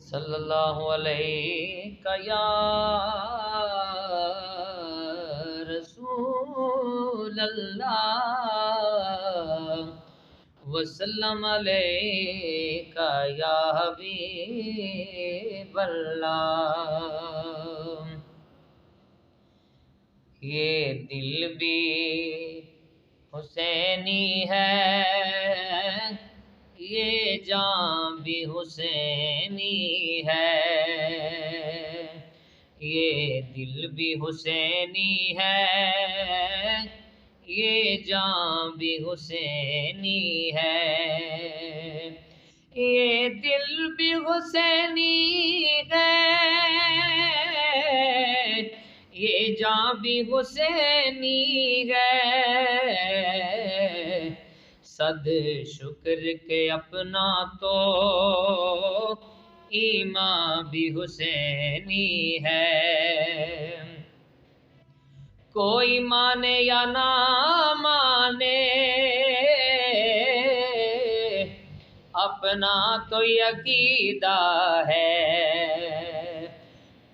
صلی اللہ علیہ یا رسول اللہ وسلم علیہ یا حبیب اللہ۔ یہ دل بھی حسینی ہے، یہ جان بھی حسینی ہے، یہ دل بھی حسینی ہے، یہ جان بھی حسینی ہے، یہ دل بھی حسینی ہے، یہ جان بھی حسینی ہے۔ صد شکر کے اپنا تو ایمان بھی حسینی ہے، کوئی مانے یا نہ مانے اپنا تو عقیدہ ہے،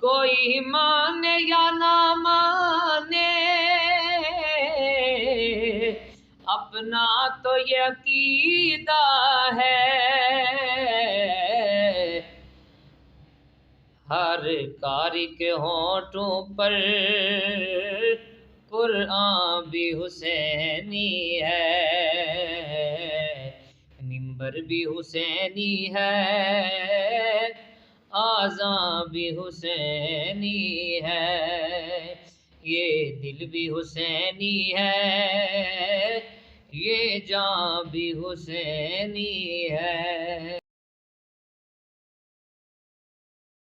کوئی مانے یا نہ مانے اپنا تو عقیدہ ہے۔ ہر قاری کے ہونٹوں پر قرآن بھی حسینی ہے، منبر بھی حسینی ہے، آذان بھی حسینی ہے، یہ دل بھی حسینی ہے، یہ جان بھی حسینی ہے۔